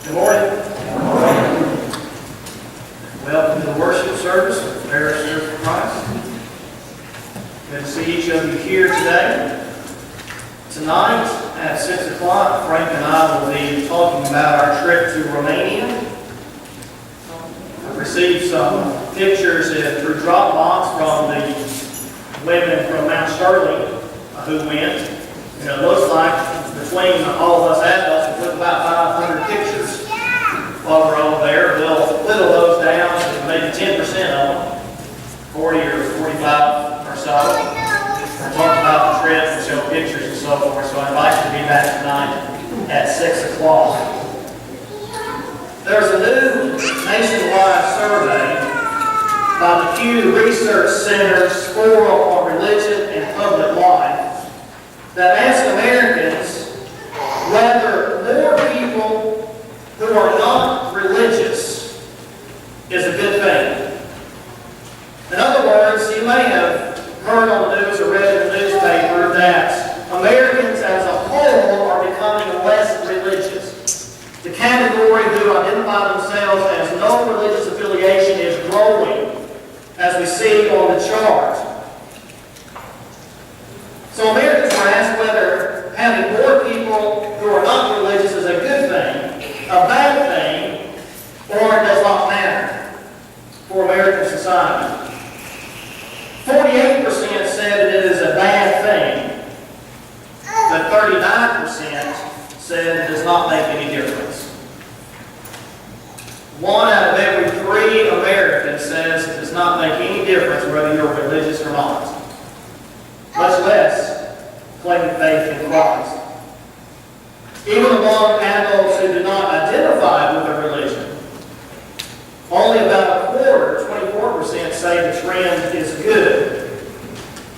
Good morning. Welcome to the worship service of Parish Church of Christ. Good to see each of you here today. Tonight at 6 o'clock, Frank and I will be talking about our trip to Romania. I received some pictures through Dropbox from the women from Mount Sterling who went. And it looks like between all of us adults, we took about 500 pictures while we're over there. We'll whittle those down to maybe 10% of them, 40 or 45 or so. We'll talk about the trip and show pictures and so forth. So I invite you to be back tonight at 6 o'clock. There's a new nationwide survey by the Pew Research Center's Score on Religion and Public Life that asks Americans whether more people who are not religious is a good thing. In other words, you may have heard on the news or read in the newspaper that Americans as a whole are becoming less religious. The category who identify themselves as no religious affiliation is growing, as we see on the chart. So Americans were asked whether having more people who are not religious is a good thing, a bad thing, or it does not matter for American society. 48% said it is a bad thing, but 39% said it does not make any difference. 1 out of every 3 Americans says it does not make any difference whether you're religious or not, much less claiming faith in Christ. Even among adults who do not identify with a religion, only about a quarter, 24%, say the trend is good,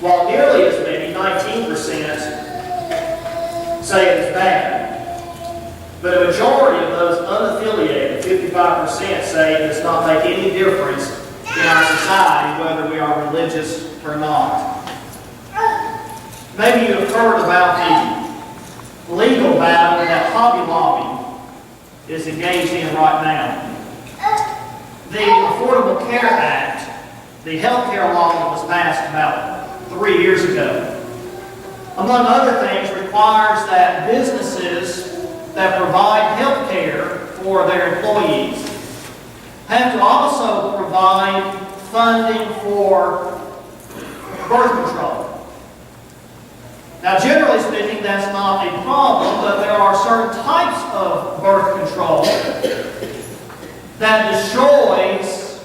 while nearly as many, 19%, say it is bad. But a majority of those unaffiliated, 55%, say it does not make any difference in our society whether we are religious or not. Maybe you have heard about the legal battle that Hobby Lobby is engaged in right now. The Affordable Care Act, the health care law that was passed about 3 years ago, among other things, requires that businesses that provide health care for their employees have to also provide funding for birth control. Now, generally speaking, that's not a problem, but there are certain types of birth control that destroys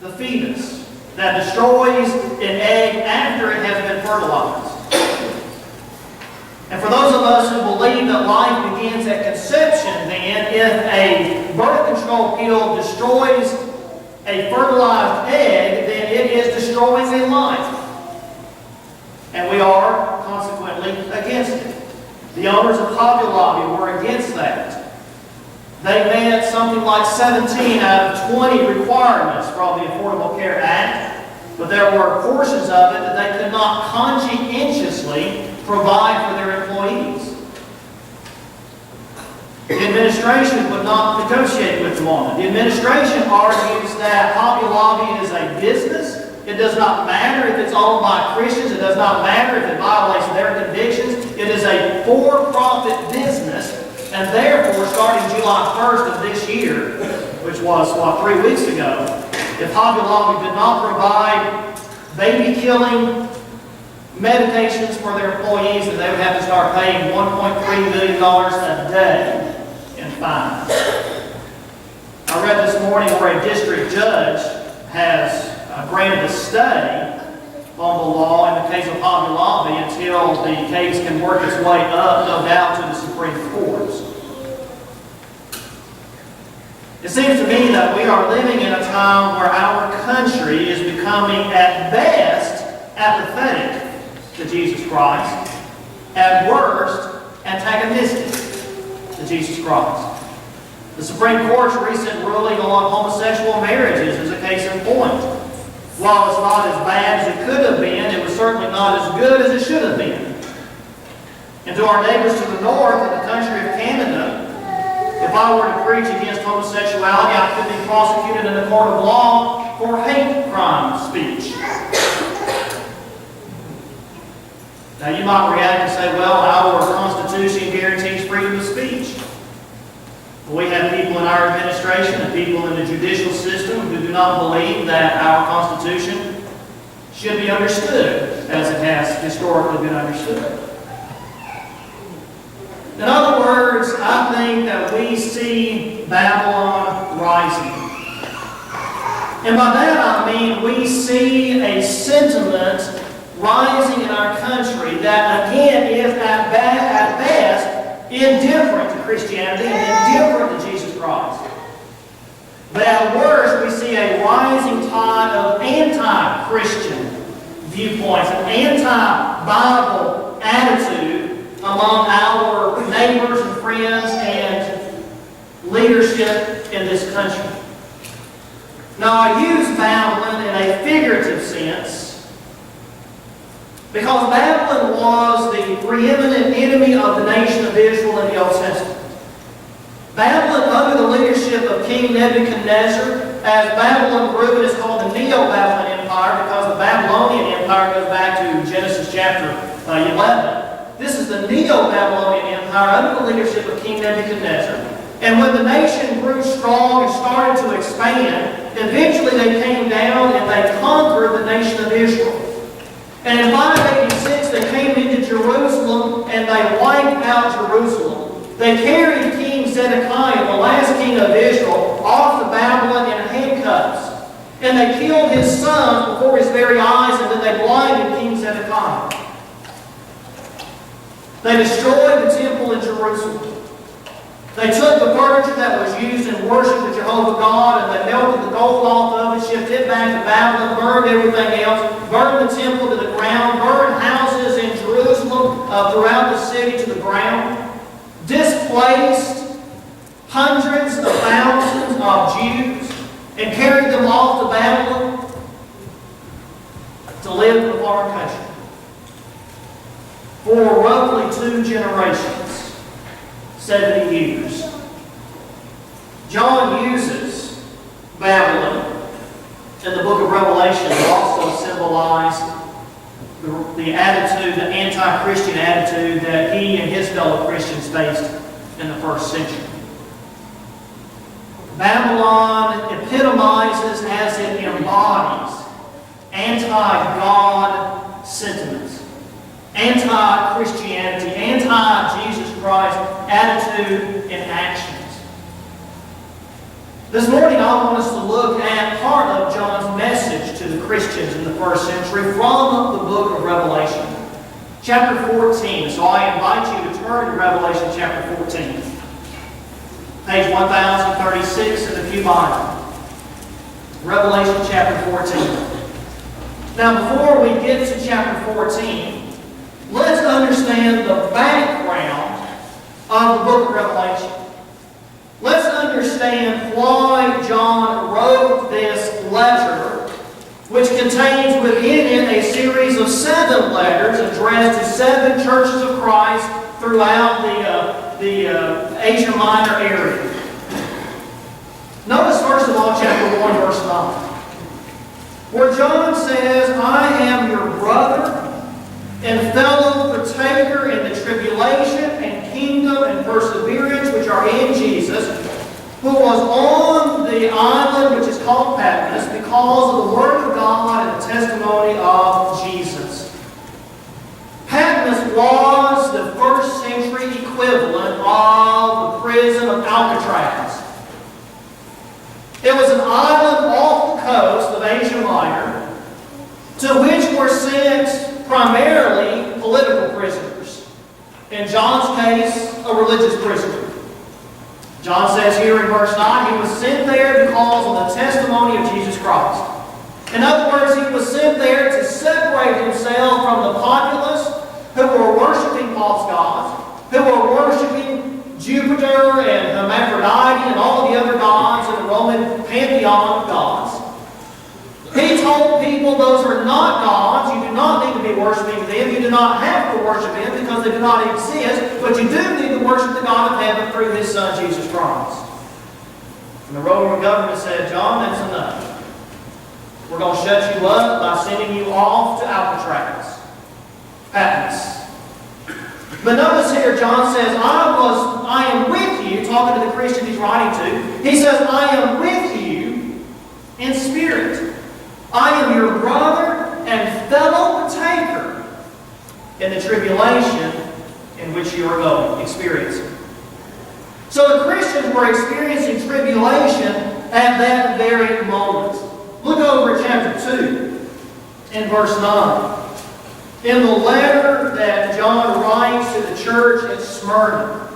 the fetus, that destroys an egg after it has been fertilized. And for those of us who believe that life begins at conception, then, if a birth control pill destroys a fertilized egg, then it is destroying a life. And we are, consequently, against it. The owners of Hobby Lobby were against that. They met something like 17 out of 20 requirements from the Affordable Care Act, but there were portions of it that they could not conscientiously provide for their employees. The administration would not negotiate with them on it. The administration argues that Hobby Lobby is a business. It does not matter if it's owned by Christians. It does not matter if it violates their convictions. It is a for-profit business, and therefore, starting July 1st of this year, which was, 3 weeks ago, if Hobby Lobby did not provide baby-killing medications for their employees, then they would have to start paying $1.3 million a day in fines. I read this morning where a district judge has granted a stay on the law in the case of Hobby Lobby until the case can work its way up, no doubt, to the Supreme Court. It seems to me that we are living in a time where our country is becoming, at best, apathetic to Jesus Christ, at worst, antagonistic to Jesus Christ. The Supreme Court's recent ruling on homosexual marriages is a case in point. While it's not as bad as it could have been, it was certainly not as good as it should have been. And to our neighbors to the north in the country of Canada, if if I were to preach against homosexuality, I could be prosecuted in the court of law for hate crime speech. Now you might react and say, well, our Constitution guarantees freedom of speech. Well, we have people in our administration and people in the judicial system who do not believe that our Constitution should be understood as it has historically been understood. In other words, I think that we see Babylon rising. And by that I mean we see a sentiment rising in our country that, again, is at best indifferent to Christianity and indifferent to Jesus Christ. But at worst, we see a rising tide of anti-Christian viewpoints, an anti-Bible attitude among our neighbors and friends and leadership in this country. Now, I use Babylon in a figurative sense because Babylon was the preeminent enemy of the nation of Israel in the Old Testament. Babylon, under the leadership of King Nebuchadnezzar, as Babylon grew, it is called the Neo-Babylon Empire because the Babylonian Empire goes back to Genesis chapter 11. This is the Neo-Babylonian Empire under the leadership of King Nebuchadnezzar. And when the nation grew strong and started to expand, eventually they came down and they conquered the nation of Israel. And in 586 they came into Jerusalem and they wiped out Jerusalem. They carried King Zedekiah, the last king of Israel, off to Babylon in handcuffs. And they killed his sons before his very eyes, and then they blinded King Zedekiah. They destroyed the temple in Jerusalem. They took the furniture that was used in worship of Jehovah God and they melted the gold off of it, shipped it back to Babylon, burned everything else, burned the temple to the ground, burned houses in Jerusalem throughout the city to the ground, displaced hundreds of thousands of Jews and carried them off to Babylon to live in a foreign country for roughly 2 generations. 70 years. John uses Babylon in the book of Revelation to also symbolize the attitude, the anti-Christian attitude that he and his fellow Christians faced in the first century. Babylon epitomizes, as it embodies, anti-God sentiments, anti-Christianity, anti-Jesus Christ attitude and actions. This morning I want us to look at part of John's message to the Christians in the first century from the book of Revelation, chapter 14. So I invite you to turn to Revelation chapter 14, page 1036 in the Pew Bible. Revelation chapter 14. Now before we get to chapter 14, let's understand the background of the book of Revelation. Let's understand why John wrote this letter, which contains within it a series of 7 letters addressed to 7 churches of Christ throughout the Asia Minor area. Notice first of all chapter 1, verse 9, where John says, I am your brother and fellow partaker in the tribulation and kingdom and perseverance which are in Jesus, who was on the island which is called Patmos because of the word of God and the testimony of Jesus. Patmos was the first century equivalent of the prison of Alcatraz. It was an island off the coast of Asia Minor to which were sent primarily political prisoners. In John's case, a religious prisoner. John says here in verse 9, he was sent there because of the testimony of Jesus Christ. In other words, he was sent there to separate himself from the populace who were worshiping false gods, who were worshiping Jupiter and Hermaphrodite and all of the other gods in the Roman pantheon of gods. He told people those are not gods. You do not need to be worshiping them. You do not have to to worship Him because they do not exist, but you do need to worship the God of heaven through His Son, Jesus Christ. And the Roman government said, John, that's enough. We're going to shut you up by sending you off to Alcatraz, Patmos. But notice here, John says, I am with you, talking to the Christian he's writing to. He says, I am with you in spirit. I am your brother and fellow partaker in the tribulation in which you are going, experiencing. So the Christians were experiencing tribulation at that very moment. Look over at chapter 2 in verse 9. In the letter that John writes to the church at Smyrna,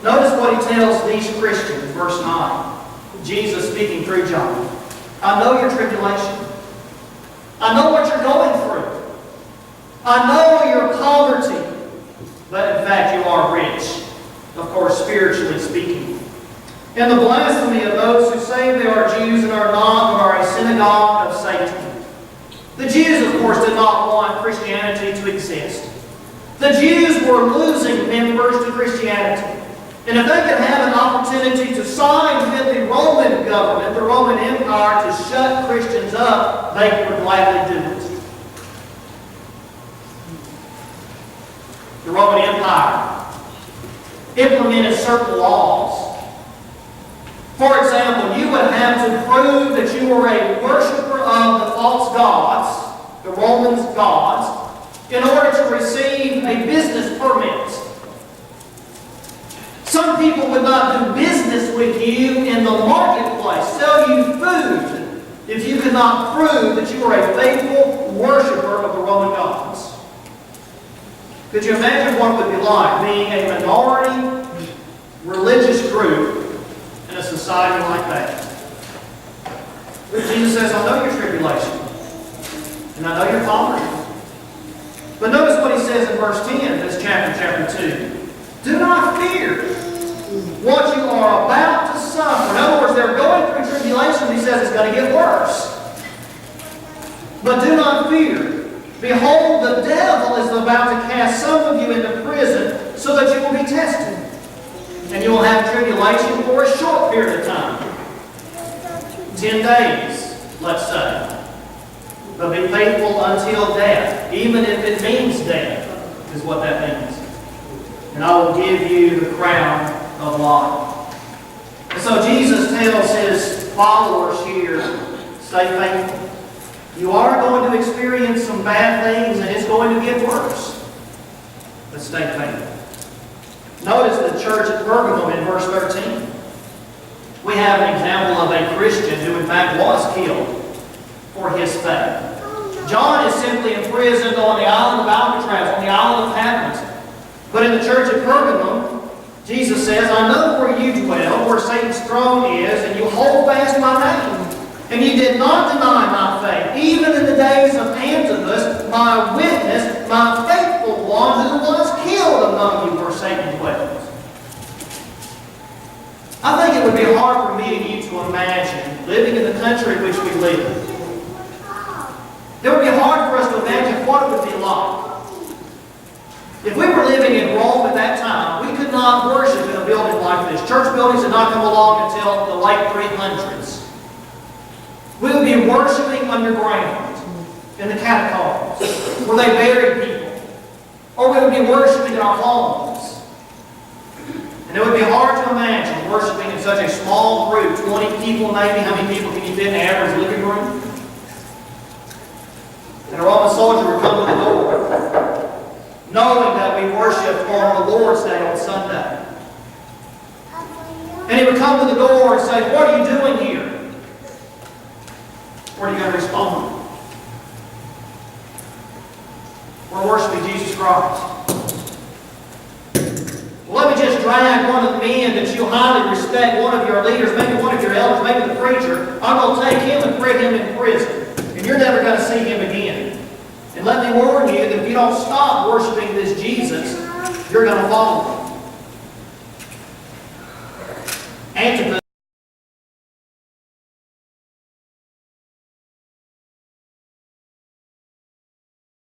notice what he tells these Christians, verse 9. Jesus speaking through John. I know your tribulation. I know what you're going through. I know your poverty. But in fact, you are rich. Of course, spiritually speaking. And the blasphemy of those who say they are Jews and are not, but are a synagogue of Satan. The Jews, of course, did not want Christianity to exist. The Jews were losing members to Christianity. And if they could have an opportunity to sign with the Roman government, the Roman Empire, to shut Christians up, they would gladly do it. The Roman Empire implemented certain laws. For example, you would have to prove that you were a worshiper of the false gods, the Romans' gods, in order to receive a business permit. Some people would not do business with you in the marketplace, sell you food, if you could not prove that you were a faithful worshiper of the Roman gods. Could you imagine what it would be like being a minority religious group in a society like that? Jesus says, I know your tribulation, and I know your poverty. But notice what he says in verse 10 of this chapter 2. Do not fear what you are about to suffer. In other words, they're going through tribulation. He says it's going to get worse. But do not fear. Behold, the devil is about to cast some of you into prison so that you will be tested. And you will have tribulation for a short period of time. 10 days, let's say. But be faithful until death, even if it means death, is what that means. And I will give you the crown of life. And so Jesus tells his followers here, stay faithful. You are going to experience some bad things, and it's going to get worse. But stay faithful. Notice the church at Pergamum in verse 13. We have an example of a Christian who in fact was killed for his faith. John is simply imprisoned on the island of Alcatraz, on the island of Patmos. But in the church at Pergamum, Jesus says, I know where you dwell, where Satan's throne is, and you hold fast my name. And you did not deny my faith, even in the days of Antipas, my witness, my faithful one, who was killed among you where Satan dwells. I think it would be hard for me and you to imagine living in the country in which we live. It would be hard for us to imagine what it would be like. If we were living in Rome at that time, we could not worship in a building like this. Church buildings did not come along until the late 300s. We would be worshiping underground in the catacombs where they buried people. Or we would be worshiping in our homes. And it would be hard to imagine worshiping in such a small group, 20 people maybe. How many people can you fit in the average living room? And a Roman soldier would come to the door, knowing that we worship on the Lord's Day on Sunday. And he would come to the door and say, what are you doing here? What are you going to respond? We're worshiping Jesus Christ. Well, let me just drag one of the men that you highly respect, one of your leaders, maybe one of your elders, maybe the preacher. I'm going to take him and put him in prison. And you're never going to see him again. And let me warn you that if you don't stop worshiping this Jesus, you're going to follow him.